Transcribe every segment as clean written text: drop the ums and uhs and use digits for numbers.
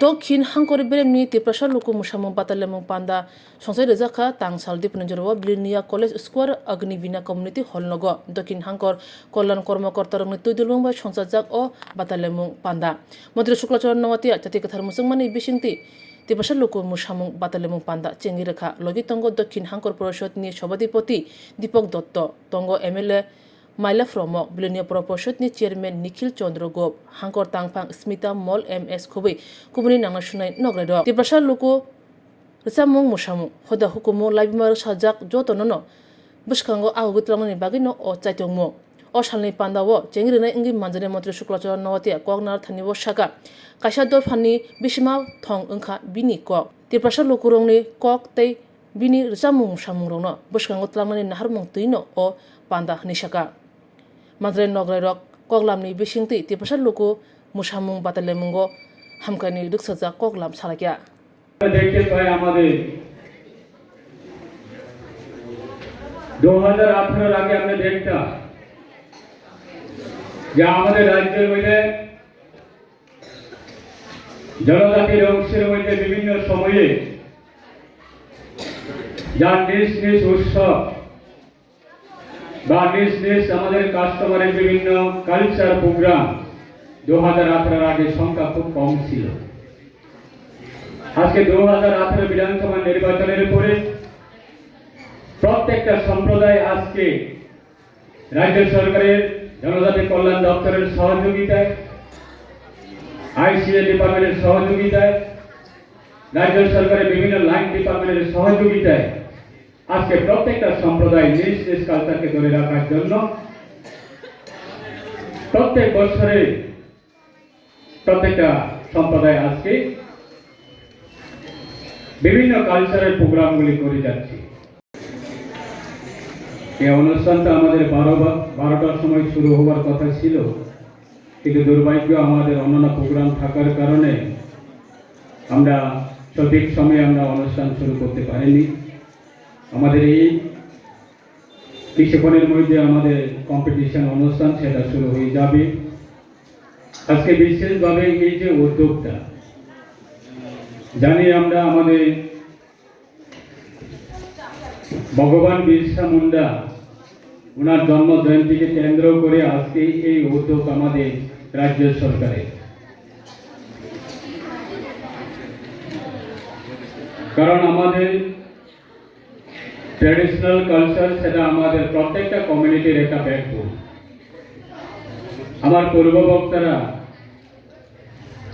দক্ষিণ হাঙ্করি বেরেমনি তিপ্রাসা লুকু মুসামু বাতালেমু পান্দা সংসাই রেজাখা তাংসাল দিপনজরব ব্লিনিয়া college square Agnibina community hall নগ দক্ষিণ হাঙ্কর কল্যাণ কর্মকর্তা রংনি তৈদুলমং বা সংসাজাক ও বাতালেমু পান্দা মন্ত্রী শুক্লাচরণ নওয়াতিয়া জাতি কথার মুসংমানি বিশিংতি তিপ্রাসা লুকু মুসামু বাতালেমু পান্দা চেঙ্গি রেখা লগি তঙ্গ দক্ষিণ হাঙ্কর পরিষদ নি সভাধিপতি দীপক দত্ত তঙ্গ এমএলএ মাইলা ফ্রমক বিলনীয় পরিষদনি চেয়ারম্যান নিখিল চন্দ্র গোপ হাঙ্কর তাংফাং স্মিতা মল এম.এস. খুবই কুমনি নাংনা শুনাই নগ্রাইদ তিপ্রাসা লুকু রেসামুং মুসামু হদা হুকুমু লাইবিমার সাজাক যতনন বসকাঙ্গ আহুগতলামনি বাগিনো ও চাইতংমু ও সালনি পান্দাও চেঙ্গিরিনা ইঙ্গি মানজানি মন্ত্রী শুক্লাচরণ নওয়াতিয়া কগনার থানিব সাকা কাইসা দর ফানি বিসিমা থং ওংখা বিনি কক তিপ্রাসা লুকু রংনি কক তৈ বিনি রেসামুং মুসামু রংন বসকাঙ্গ তলামনি নাহারমুং তৈনো ও পান্দা নিসাকা মাদ্রাই নগরাই রক কগলামনি বিশিংতি তিপ্রাসা লুকু মুসামুং বাতালেমুঙ্গো হামকানি রিক্সাজা কগলাম সারাকিয়া দেখতে পাই আমাদের 2018 আগে আমরা দেখতাম যে আমাদের রাজ্যের মধ্যে জনজাতির অংশের মধ্যে বিভিন্ন সময়ে যার নিজ নিজ উৎসব বা নিজ নিজ আমাদের কাস্টমারের বিভিন্ন কালচার প্রোগ্রাম 2018 আগে সংখ্যা খুব কম ছিল। আজকে 2018 বিধানসভা নির্বাচনের পরে প্রত্যেকটা সম্প্রদায় আজকে রাজ্য সরকারের জনজাতি কল্যাণ দপ্তরের সহযোগিতায়, আইসিএ ডিপার্টমেন্টের সহযোগিতায়, রাজ্য সরকারের বিভিন্ন লাইন ডিপার্টমেন্টের সহযোগিতায় আজকে প্রত্যেকটা সম্প্রদায় নিজ নিজ কালচারকে ধরে রাখার জন্য প্রত্যেক বছরে প্রত্যেকটা সম্প্রদায় আজকে বিভিন্ন কালচারের প্রোগ্রামগুলি করে যাচ্ছে। এই অনুষ্ঠানটা আমাদের 12টার সময় শুরু হওয়ার কথা ছিল, কিন্তু দুর্ভাগ্য আমাদের অন্যান্য প্রোগ্রাম থাকার কারণে আমরা সঠিক সময়ে আমরা অনুষ্ঠান শুরু করতে পারিনি। আমাদের এই কিছুক্ষণের মধ্যে আমাদের কম্পিটিশন অনুষ্ঠান সেটা শুরু হয়ে যাবে। আজকে বিশেষভাবে এই যে উদ্যোগটা জানি আমরা আমাদের ভগবান বিরসা মুন্ডা ওনার জন্ম জয়ন্তীকে কেন্দ্র করে আজকে এই উদ্যোগ আমাদের রাজ্য সরকারের, কারণ আমাদের ট্র্যাডিশনাল কালচার সেটা আমাদের প্রত্যেকটা কমিউনিটির একটা ব্যাকবোন। আমার পূর্ব বক্তারা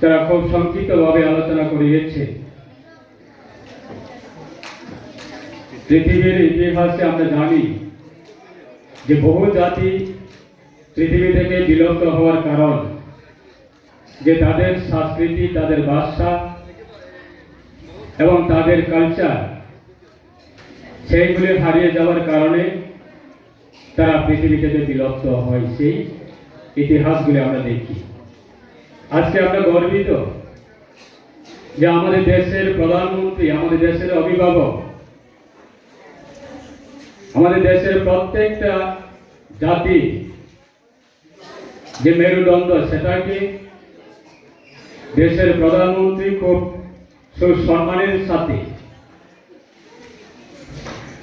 তারা খুব সংক্ষিপ্তভাবে আলোচনা করিয়েছে। পৃথিবীর ইতিহাসে আমরা জানি যে বহু জাতি পৃথিবী থেকে বিলুপ্ত হওয়ার কারণ যে তাদের সংস্কৃতি, তাদের ভাষা এবং তাদের কালচার সেইগুলি হারিয়ে যাওয়ার কারণে তারা পৃথিবী থেকে বিলুপ্ত হয়। সেই ইতিহাসগুলি আমরা দেখি। আজকে আমরা গর্বিত যে আমাদের দেশের প্রধানমন্ত্রী, আমাদের দেশের অভিভাবক, আমাদের দেশের প্রত্যেকটা জাতি যে মেরুদণ্ড সেটাকে দেশের প্রধানমন্ত্রী খুব সুসম্মানের সাথে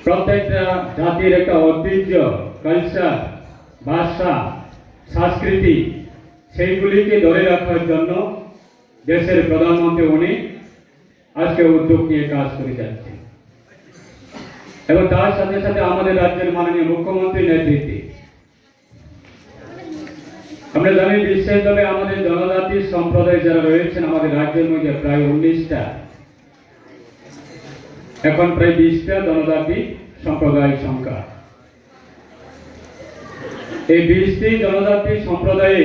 প্রত্যেকটা জাতির একটা ঐতিহ্য, কালচার, ভাষা, সংস্কৃতি সেইগুলিকে ধরে রাখার জন্য দেশের প্রধানমন্ত্রী উনি আজকে উদ্যোগ নিয়ে কাজ করে যাচ্ছে। এবং তার সাথে সাথে আমাদের রাজ্যের মাননীয় মুখ্যমন্ত্রীর নেতৃত্বে আমরা জানি বিশেষভাবে আমাদের জনজাতি সম্প্রদায় যারা রয়েছেন আমাদের রাজ্যের মধ্যে প্রায় 19টা, এখন প্রায় 20টা জনজাতি সম্প্রদায় সংখ্যা। এই 20টি জনজাতি সম্প্রদায়ে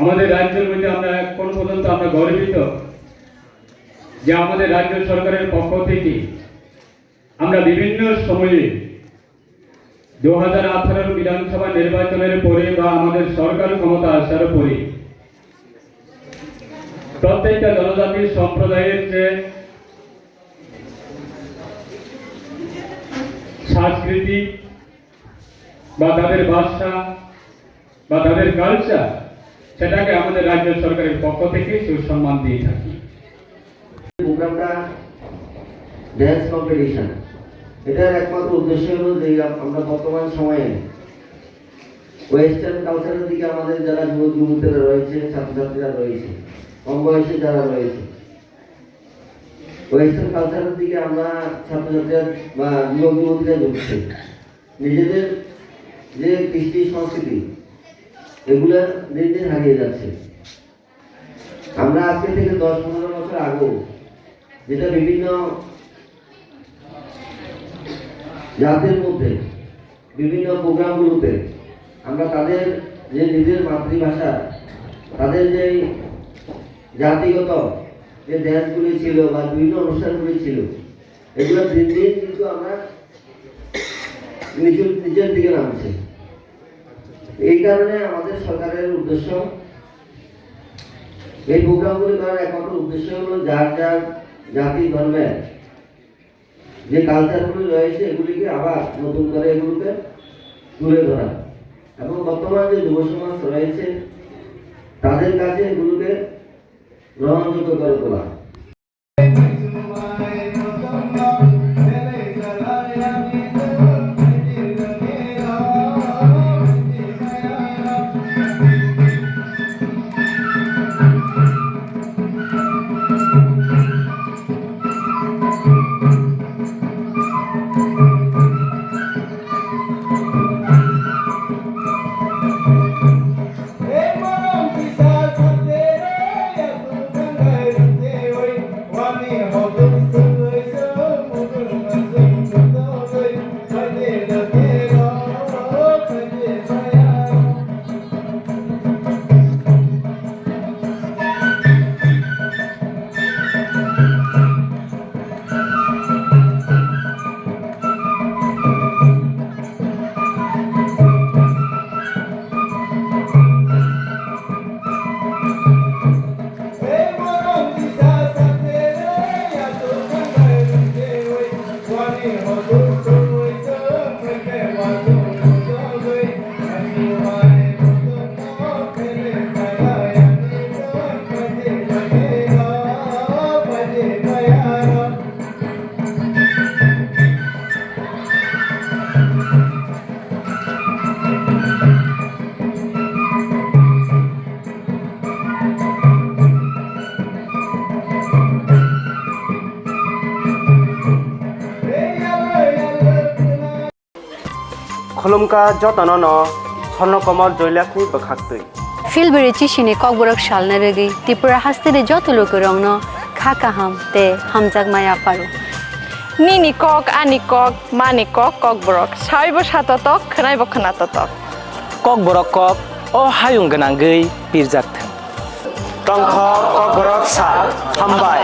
আমাদের রাজ্যের মধ্যে আমরা এখন পর্যন্ত আমরা গর্বিত যে আমাদের রাজ্য সরকারের পক্ষ থেকে আমরা বিভিন্ন সময়ে 2018 বিধানসভা নির্বাচনের পরে বা আমাদের সরকার ক্ষমতা আসার পরে প্রত্যেকটা জনজাতি সম্প্রদায়ের যে সংস্কৃতি বা তাদের ভাষা বা তাদের কালচার সেটাকে আমাদের রাজ্য সরকারের পক্ষ থেকে সুসম্মান দিয়ে থাকি। প্রোগ্রামটা ড্যান্স কম্পিটিশন, এটার একমাত্র উদ্দেশ্য হলো যে আমরা বর্তমান সময়ে ওয়েস্টার্ন কালচারের দিকে আমাদের যারা যুবক যুবতীরা রয়েছে, ছাত্রছাত্রীরা রয়েছে, কম বয়সী যারা রয়েছে, ওয়েস্টার্ন কালচারের দিকে আমরা ছাত্রছাত্রীরা বা যুবক যুবতীরা ঝুঁকছে। নিজেদের যে কৃষ্টি সংস্কৃতি এগুলা দিন দিন হারিয়ে যাচ্ছে। আমরা আজকে থেকে 10-15 বছর আগেও যেটা বিভিন্ন জাতির মধ্যে বিভিন্ন প্রোগ্রামগুলোতে আমরা তাদের যে নিজের মাতৃভাষা, তাদের যে জাতিগত যে ড্যান্সগুলি ছিল বা বিভিন্ন অনুষ্ঠানগুলি ছিল, এগুলো দিন দিন কিন্তু আমরা নিজের দিকে নামছে। এই কারণে আমাদের সরকারের উদ্দেশ্য, এই প্রোগ্রামগুলি করার একমাত্র উদ্দেশ্য হলো যার যার জাতি ধর্মের যে কালচারগুলি রয়েছে এগুলিকে আবার নতুন করে এগুলোকে তুলে ধরা, এবং বর্তমান যে যুব সমাজ রয়েছে তাদের কাছে এগুলোকে গ্রহণযোগ্য করে তোলা। खुलुमका जतन स्वर्णकमल जयलाखनि बखाक्तै फिलबेरे चिसिनि ककबरक सालना रगै त्रिपुरा हास्तेरे जत लोक रंगनो खाका हम ते हमजाक माया पारो निनि कक आनि कक मानि कक ककबरक साइबो साततक खोनायबो खोनाततक ककबरक कक अ हायुं गोनांगै बिरजाक्थों टंक ककबरक सा हामबाय।